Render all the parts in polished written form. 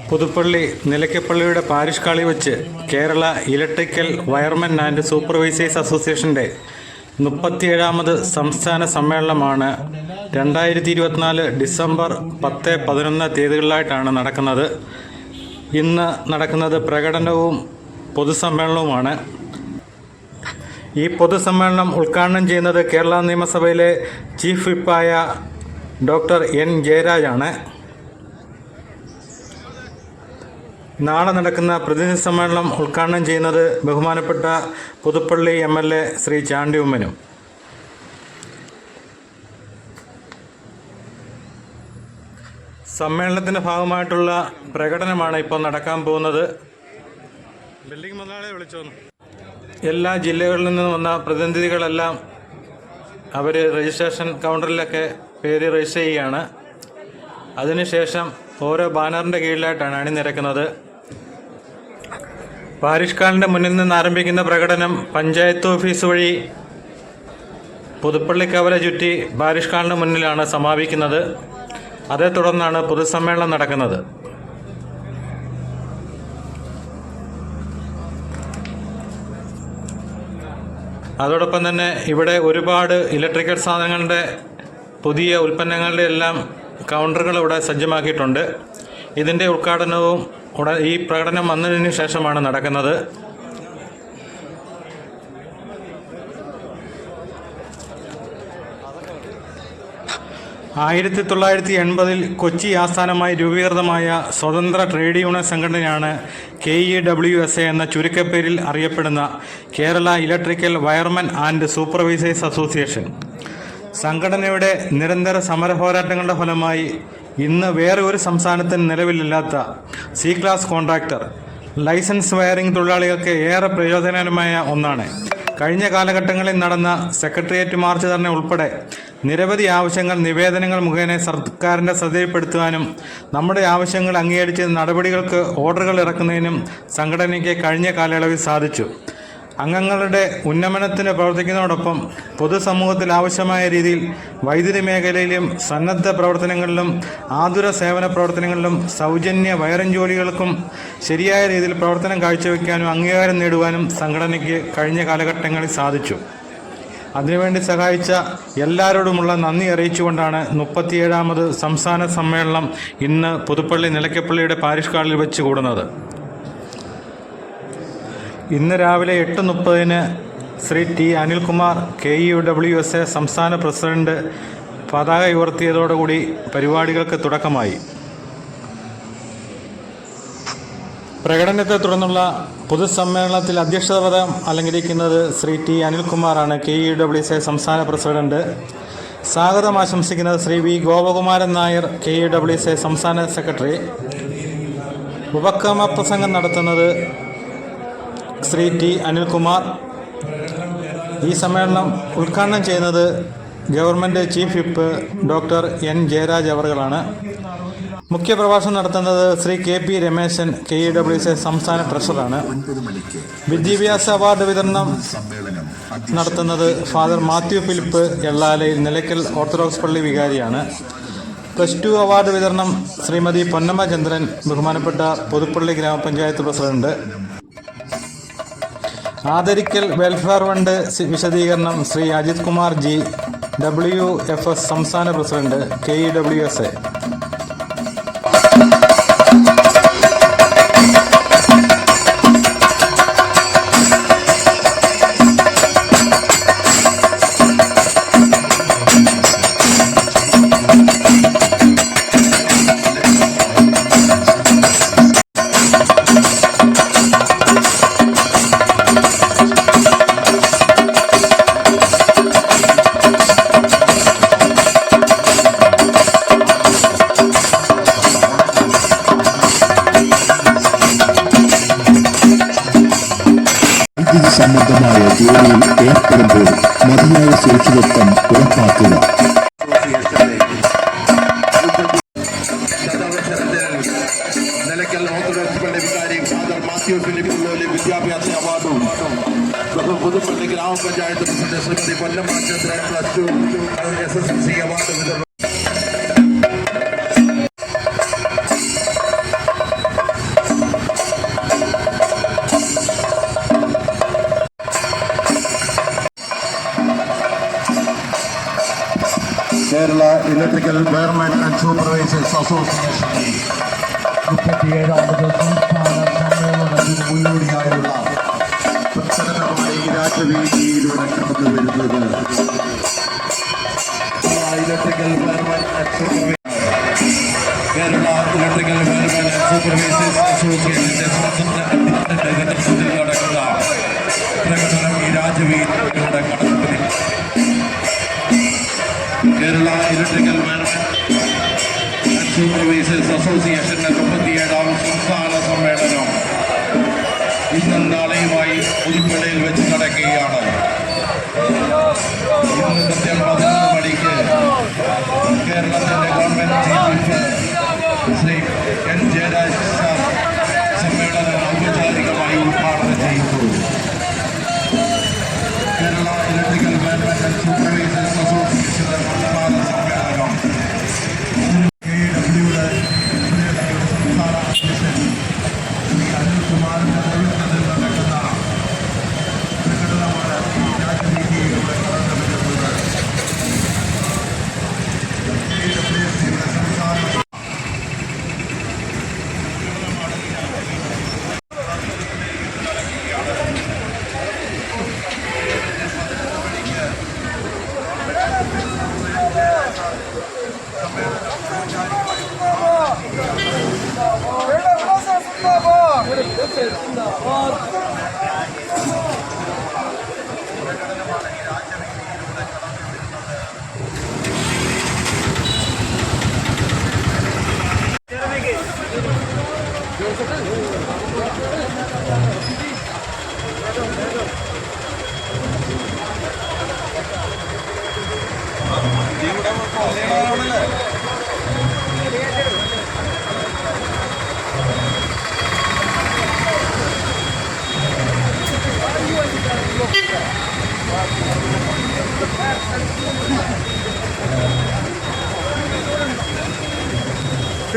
Puthuppally നിലയ്ക്കപ്പള്ളിയുടെ parish കളി വെച്ച് Kerala electrical wiremen and supervisors അസോസിയേഷൻ്റെ 37ാമത് സംസ്ഥാന സമ്മേളനമാണ് 2024 ഡിസംബർ 10-11 തീയതികളിലായിട്ടാണ് നടക്കുന്നത്. ഇന്ന് നടക്കുന്നത് പ്രകടനവും പൊതുസമ്മേളനവുമാണ്. ഈ പൊതുസമ്മേളനം ഉദ്ഘാടനം ചെയ്യുന്നത് കേരള നിയമസഭയിലെ ചീഫ് വിപ്പായ ഡോക്ടർ എൻ ജയരാജാണ്. നാളെ നടക്കുന്ന പ്രതിനിധി സമ്മേളനം ഉദ്ഘാടനം ചെയ്യുന്നത് ബഹുമാനപ്പെട്ട പുതുപ്പള്ളി MLA ശ്രീ ചാണ്ടി ഉമ്മനും. സമ്മേളനത്തിൻ്റെ ഭാഗമായിട്ടുള്ള പ്രകടനമാണ് ഇപ്പോൾ നടക്കാൻ പോകുന്നത്. ബിൽഡിംഗ് മുതലാളിയെ വിളിച്ചോന്നു. എല്ലാ ജില്ലകളിൽ നിന്നും വന്ന പ്രതിനിധികളെല്ലാം അവർ രജിസ്ട്രേഷൻ കൗണ്ടറിലൊക്കെ പേര് രജിസ്റ്റർ ചെയ്യുകയാണ്. അതിനുശേഷം ഓരോ ബാനറിൻ്റെ കീഴിലായിട്ടാണ് അണിനിരക്കുന്നത്. പാരിഷ് ഹാളിൻ്റെ മുന്നിൽ നിന്ന് ആരംഭിക്കുന്ന പ്രകടനം പഞ്ചായത്ത് ഓഫീസ് വഴി പുതുപ്പള്ളി കവല ചുറ്റി പാരിഷ് ഹാളിന് മുന്നിലാണ് സമാപിക്കുന്നത്. അതേ തുടർന്നാണ് പൊതുസമ്മേളനം നടക്കുന്നത്. അതോടൊപ്പം തന്നെ ഇവിടെ ഒരുപാട് ഇലക്ട്രിക്കൽ സാധനങ്ങളുടെ പുതിയ ഉൽപ്പന്നങ്ങളുടെ എല്ലാം കൗണ്ടറുകൾ ഇവിടെ സജ്ജമാക്കിയിട്ടുണ്ട്. ഇതിൻ്റെ ഉദ്ഘാടനവും ഈ പ്രകടനം വന്നതിന് ശേഷമാണ് നടക്കുന്നത്. ആയിരത്തി 1980 കൊച്ചി ആസ്ഥാനമായി രൂപീകൃതമായ സ്വതന്ത്ര ട്രേഡ് യൂണിയൻ സംഘടനയാണ് KEWSA എന്ന ചുരുക്കപ്പേരിൽ അറിയപ്പെടുന്ന Kerala electrical wiremen and supervisors association. സംഘടനയുടെ നിരന്തര സമരപോരാട്ടങ്ങളുടെ ഫലമായി ഇന്ന് വേറെ ഒരു സംസ്ഥാനത്തിന് നിലവിലില്ലാത്ത C class contractor licence wiring തൊഴിലാളികൾക്ക് ഏറെ പ്രയോജനകരമായ ഒന്നാണ്. കഴിഞ്ഞ കാലഘട്ടങ്ങളിൽ നടന്ന സെക്രട്ടേറിയറ്റ് മാർച്ച് ധർണ ഉൾപ്പെടെ നിരവധി ആവശ്യങ്ങൾ നിവേദനങ്ങൾ മുഖേന സർക്കാരിൻ്റെ ശ്രദ്ധയിൽപ്പെടുത്തുവാനും നമ്മുടെ ആവശ്യങ്ങൾ അംഗീകരിച്ച് നടപടികൾക്ക് ഓർഡറുകൾ ഇറക്കുന്നതിനും സംഘടനയ്ക്ക് കഴിഞ്ഞ കാലയളവിൽ സാധിച്ചു. അംഗങ്ങളുടെ ഉന്നമനത്തിന് പ്രവർത്തിക്കുന്നതോടൊപ്പം പൊതുസമൂഹത്തിൽ ആവശ്യമായ രീതിയിൽ വൈദ്യുതി മേഖലയിലും സന്നദ്ധ പ്രവർത്തനങ്ങളിലും ആതുര സേവന പ്രവർത്തനങ്ങളിലും സൗജന്യ വയറിംഗ് ജോലികൾക്കും ശരിയായ രീതിയിൽ പ്രവർത്തനം കാഴ്ചവെക്കാനും അംഗീകാരം നേടുവാനും സംഘടനയ്ക്ക് കഴിഞ്ഞ കാലഘട്ടങ്ങളിൽ സാധിച്ചു. അതിനുവേണ്ടി സഹായിച്ച എല്ലാവരോടുമുള്ള നന്ദി അറിയിച്ചുകൊണ്ടാണ് 37ാമത് സംസ്ഥാന സമ്മേളനം ഇന്ന് പുതുപ്പള്ളി നിലയ്ക്കപ്പള്ളിയുടെ പാരിഷ് ഹാളിൽ വെച്ച് കൂടുന്നത്. ഇന്ന് രാവിലെ 8:30 ശ്രീ T അനിൽകുമാർ KEWSA സംസ്ഥാന പ്രസിഡന്റ് പതാക ഉയർത്തിയതോടുകൂടി പരിപാടികൾക്ക് തുടക്കമായി. പ്രകടനത്തെ തുടർന്നുള്ള പൊതുസമ്മേളനത്തിൽ അധ്യക്ഷത പദം അലങ്കരിക്കുന്നത് ശ്രീ T അനിൽകുമാറാണ്, KEWSA സംസ്ഥാന പ്രസിഡന്റ്. സ്വാഗതം ആശംസിക്കുന്നത് ശ്രീ V ഗോപകുമാരൻ നായർ, KEWSA സംസ്ഥാന സെക്രട്ടറി. ഉപക്രമ പ്രസംഗം നടത്തുന്നത് ശ്രീ T അനിൽകുമാർ. ഈ സമ്മേളനം ഉദ്ഘാടനം ചെയ്യുന്നത് government chief whip doctor N Jayaraj അവർകളാണ്. മുഖ്യപ്രഭാഷണം നടത്തുന്നത് ശ്രീ KP രമേശൻ, KEWSA സംസ്ഥാന ട്രഷററാണ്. വിദ്യാഭ്യാസ അവാർഡ് വിതരണം നടത്തുന്നത് ഫാദർ മാത്യു ഫിലിപ്പ് എള്ളാലയിൽ, നിലയ്ക്കൽ ഓർത്തഡോക്സ് പള്ളി വികാരിയാണ്. +2 അവാർഡ് വിതരണം ശ്രീമതി പൊന്നമ്മ ചന്ദ്രൻ, ബഹുമാനപ്പെട്ട പുതുപ്പള്ളി ഗ്രാമപഞ്ചായത്ത് പ്രസിഡന്റ്. ആദരിക്കൽ വെൽഫെയർ ഫണ്ട് വിശദീകരണം ശ്രീ അജിത് കുമാർ G, WFS സംസ്ഥാന പ്രസിഡന്റ്, KEWSA. സംബന്ധമായ ജോലിയിൽ ഏർപ്പെടുമ്പോൾ മതിയായ സുരക്ഷിതത്വം ഉറപ്പാക്കുക. നിലയ്ക്കൽ ഓർത്തഡോക്സ് പള്ളി വികാരി ഫാദർ മാത്യു ഫിലിപ്പ് വിദ്യാഭ്യാസ അവാർഡും പുതുപ്പള്ളി ഗ്രാമപഞ്ചായത്ത് പ്രസിഡന്റ് ശ്രീമതി കൊല്ലം ചന്ദ്രൻ +2 SSLC അവാർഡ് വിതരണം. Kerala electrical wireman and supervisors അസോസിയേഷന്റെ 37ാമത് സംസ്ഥാന സമ്മേളനത്തിന് മുന്നോടിയായുള്ള പ്രകടനമാണ് ഈ രാജവേദിയിലൂടെ കടന്നു വരുന്നത്. Electrical wireman and Kerala electrical wireman and supervisors അസോസിയേഷന്റെ സ്വതന്ത്ര അധ്യക്ഷന്റെ നേതൃത്വത്തിൽ നടക്കുന്ന പ്രകടനം ഈ രാജവേദിയിലൂടെ കടന്നു വരും. Kerala electrical wireman and supervisors അസോസിയേഷന്റെ 37ാം സംസ്ഥാന സമ്മേളനം ഇന്നും നാളെയുമായി പുതുപ്പള്ളിയിൽ വെച്ച് നടക്കുകയാണ്. ഇന്ന് കൃത്യം 11 മണിക്ക് കേരളത്തിന്റെ government chief Shri N. Jayaraj sir സമ്മേളനം ഔപചാരികമായി ഉദ്ഘാടനം ചെയ്യുന്നു. Kerala electrical wireman and supervisors അസോസിയേഷന്റെ സംസ്ഥാന സമ്മേളനം KEWയുടെ സംസ്ഥാന അധ്യക്ഷൻ ശ്രീ അനിൽകുമാറിന്റെ നേതൃത്വത്തിൽ നടക്കുന്ന പ്രകടനമാണ് രാജനീതിയിലൂടെ കടന്നു വരുന്നത്. KEWയുടെ സംസ്ഥാന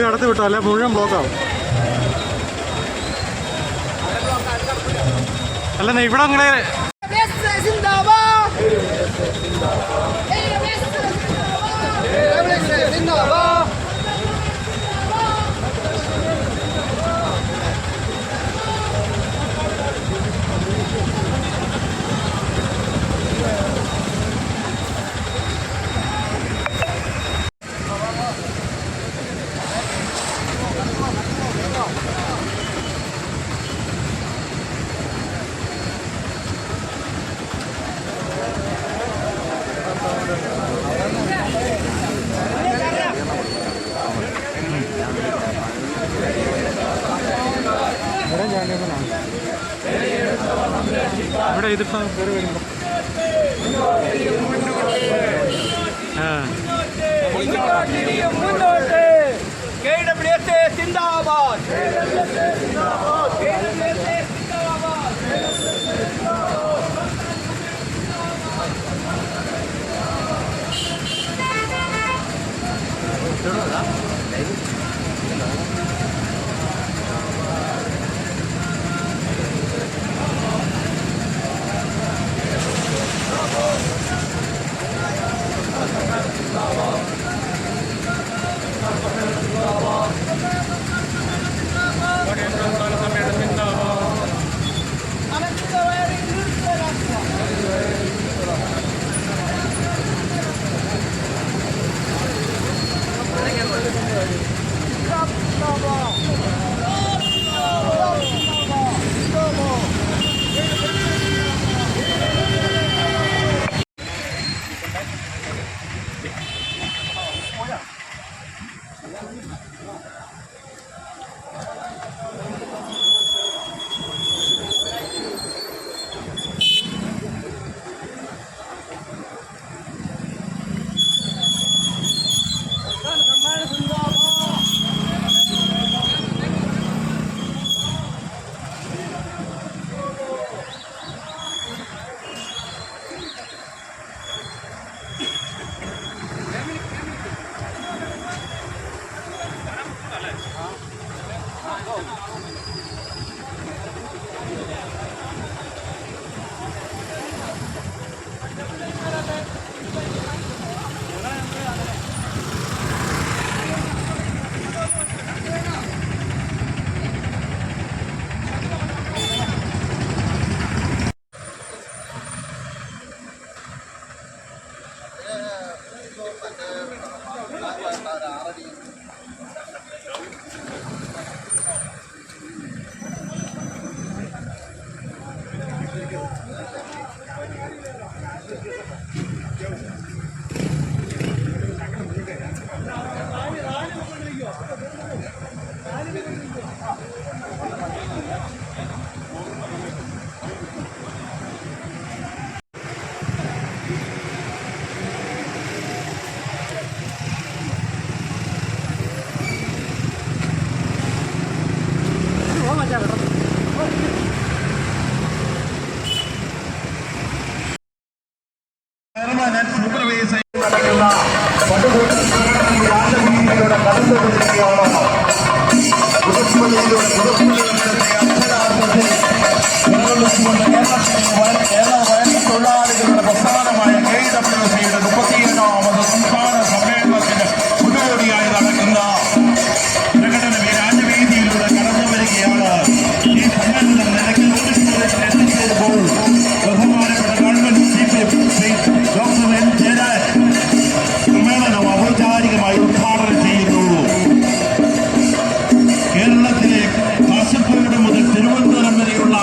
അടുത്ത് വിട്ടാലേ മുഴുവൻ ബ്ലോക്കാവും. അല്ല ഇവിടെ അങ്ങനെ ഇവിടെ ഇതിപ്പോ കയറി വരുമ്പോ സമ്മേളനം സൂപ്പർവൈസർ നടക്കുന്ന രാജവീതിയിലൂടെ കടന്നു വരികയാണ്. കേരള വയൽ തൊഴിലാളികളുടെ പ്രസ്ഥാനമായ KWSയുടെ 37ാമത് സംസ്ഥാന സമ്മേളനത്തിന് മുന്നോടിയായി നടക്കുന്ന പ്രകടനം ഈ രാജവീതിയിലൂടെ കടന്നു വരികയാണ്. ഈ സമ്മേളനം നിലയ്ക്കൽ എത്തിച്ചേരുമ്പോൾ ബഹുമാനപ്പെട്ട government chief doctor N Jayaraj സമ്മേളനം ഔപചാരികമായി ഉദ്ഘാടനം ചെയ്യുന്നു. കേരളത്തിലെ കാസർഗോഡ് മുതൽ തിരുവനന്തപുരം വരെയുള്ള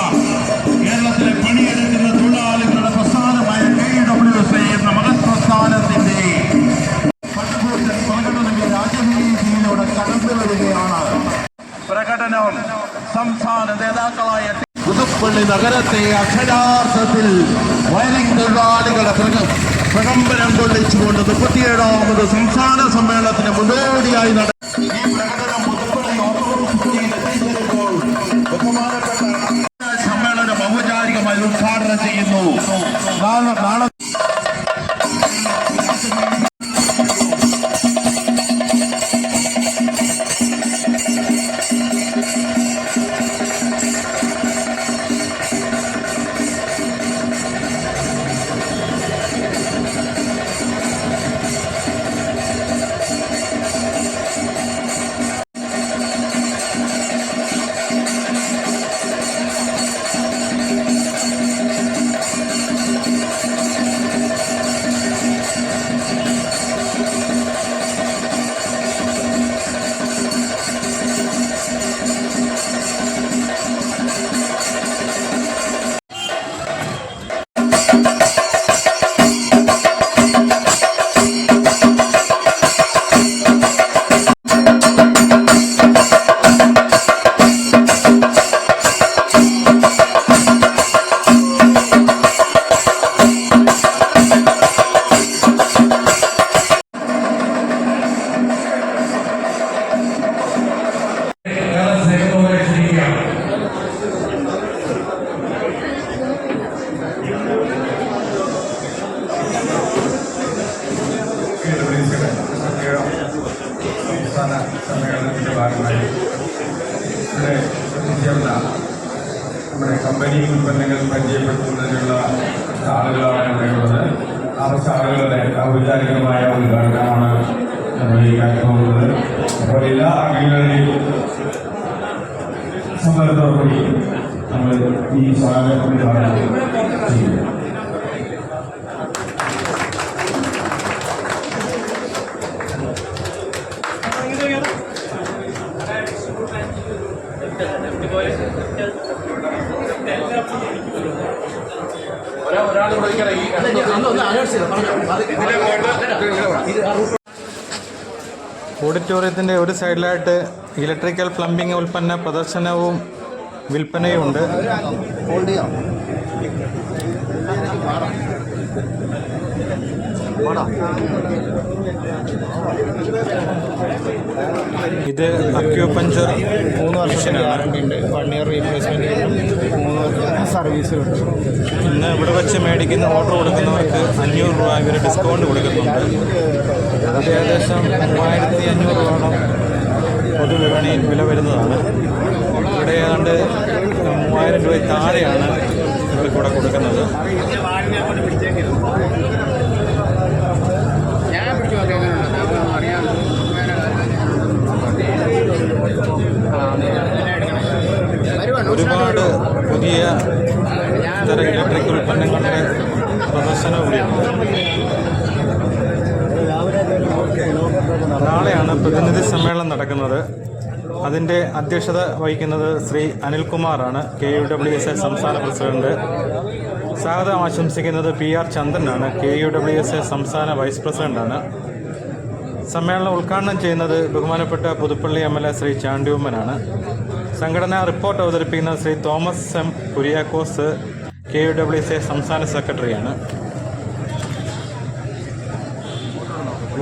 കേരളത്തിലെ പണിയെടുക്കുന്ന തൊഴിലാളികളുടെ പ്രസ്ഥാനമായ KWSA എന്ന മഹത് പ്രസ്ഥാനത്തിന്റെ പ്രകടനം രാജവീതിയിലൂടെ കടന്നു വരികയാണ്. പ്രകടനം സംസ്ഥാന നേതാക്കളായ പുതുപ്പള്ളി നഗരത്തെ അക്ഷരാർത്ഥത്തിൽ വയലിംഗ് തൊഴിലാളികളുടെ പ്രകമ്പനം കൊള്ളിച്ചുകൊണ്ട് 37ാമത് സംസ്ഥാന സമ്മേളനത്തിന് മുന്നോടിയായി നടത്തി ഈ പ്രകടനം പുതുപ്പള്ളി ഓട്ടോറിക്ഷയിൽ എത്തിച്ചേരുമ്പോൾ ബഹുമാനപ്പെട്ട സമ്മേളനം ഔപചാരികമായി ഉദ്ഘാടനം ചെയ്യുന്നു. നാളെ സമ്മേളനത്തിന്റെ ഭാഗമായി ഇവിടെ എത്തിച്ചേർന്ന നമ്മുടെ കമ്പനി ഉൽപ്പന്നങ്ങൾ പരിചയപ്പെടുത്തുന്നതിനുള്ള സ്റ്റാളുകളാണ് ഇവിടെയുള്ളത്. ആ സ്റ്റാളുകളുടെ ഔപചാരികമായ ഉദ്ഘാടനമാണ് നിർവഹിക്കാൻ പോകുന്നത്. അപ്പോൾ എല്ലാ അംഗങ്ങളുടെയും സമ്മേളനത്തോടുകൂടി നമ്മൾ ഈ സ്വാഗത ഉദ്ഘാടനം ചെയ്യും. ഓഡിറ്റോറിയത്തിൻ്റെ ഒരു സൈഡിലായിട്ട് ഇലക്ട്രിക്കൽ പ്ലംബിംഗ് ഉൽപ്പന്ന പ്രദർശനവും വിൽപ്പനയുമുണ്ട്. ഇത് അക്യൂപഞ്ചർ മെഷീനാണ്. 1 ഇയർ റീപ്ലേസ്മെൻറ്റ് 3 സർവീസ് കിട്ടും. ഇന്ന് ഇവിടെ വെച്ച് മേടിക്കുന്ന ഓർഡർ കൊടുക്കുന്നവർക്ക് 500 രൂപ ഇവർ ഡിസ്കൗണ്ട് കൊടുക്കുന്നുണ്ട്. അത് ഏകദേശം 3500 രൂപയോളം പൊതുവിപണിയിൽ വില വരുന്നതാണ്. ഇവിടെ ഏതാണ്ട് 3000 രൂപ താഴെയാണ് ഇവർക്ക് ഇവിടെ കൊടുക്കുന്നത്. ഒരുപാട് പുതിയ ഇത്തരം ഇലക്ട്രിക് ഉൽപ്പന്നങ്ങളുടെ പ്രദർശനവുമുണ്ട്. നാളെയാണ് പ്രതിനിധി സമ്മേളനം നടക്കുന്നത്. അതിൻ്റെ അധ്യക്ഷത വഹിക്കുന്നത് ശ്രീ അനിൽകുമാറാണ്, KUWSA സംസ്ഥാന പ്രസിഡന്റ്. സ്വാഗതം ആശംസിക്കുന്നത് PR ചന്ദ്രനാണ്, KUWSA സംസ്ഥാന വൈസ് പ്രസിഡന്റാണ്. സമ്മേളനം ഉദ്ഘാടനം ചെയ്യുന്നത് ബഹുമാനപ്പെട്ട പുതുപ്പള്ളി MLA ശ്രീ ചാണ്ടിയുമ്മനാണ്. സംഘടനാ റിപ്പോർട്ട് അവതരിപ്പിക്കുന്നത് Shri Thomas M Kuriakose, KUWSA സംസ്ഥാന സെക്രട്ടറിയാണ്.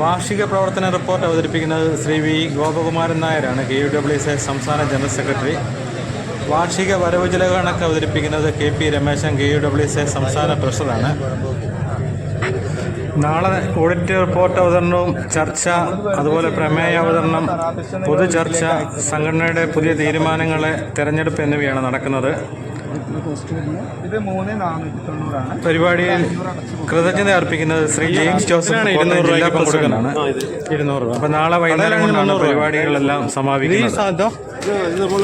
വാർഷിക പ്രവർത്തന റിപ്പോർട്ട് അവതരിപ്പിക്കുന്നത് ശ്രീ V ഗോപകുമാരൻ നായരാണ്, KUWSA സംസ്ഥാന ജനറൽ സെക്രട്ടറി. വാർഷിക വരവ് ചെലവ് കണക്ക് അവതരിപ്പിക്കുന്നത് KP രമേശൻ, KUWSA സംസ്ഥാന പ്രസിഡന്റാണ്. നാളെ ഓഡിറ്റ് റിപ്പോർട്ട് അവതരണവും ചർച്ച, അതുപോലെ പ്രമേയ അവതരണം, പൊതുചർച്ച, സംഘടനയുടെ പുതിയ തീരുമാനങ്ങളെ തെരഞ്ഞെടുപ്പ് എന്നിവയാണ് നടക്കുന്നത്. പരിപാടിയിൽ കൃതജ്ഞത അർപ്പിക്കുന്നത് ശ്രീ ജെയിംസ് ജോസഫ്, 200 ജില്ലാ പ്രസിഡന്റാണ്. 200 രൂപ. അപ്പോൾ നാളെ വൈകുന്നേരം കൊണ്ടാണ് പരിപാടികളെല്ലാം സമാപിക്കുന്നത്. ഇത് നമ്മൾ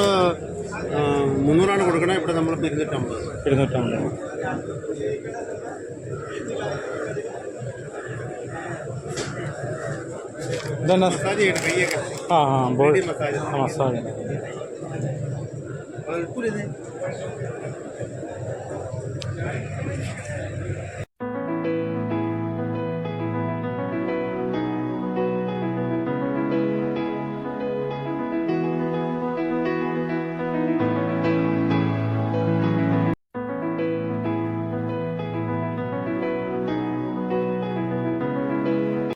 300 കൊടുക്കണം. ഇവിടെ നമ്മൾ 250. മസാജ്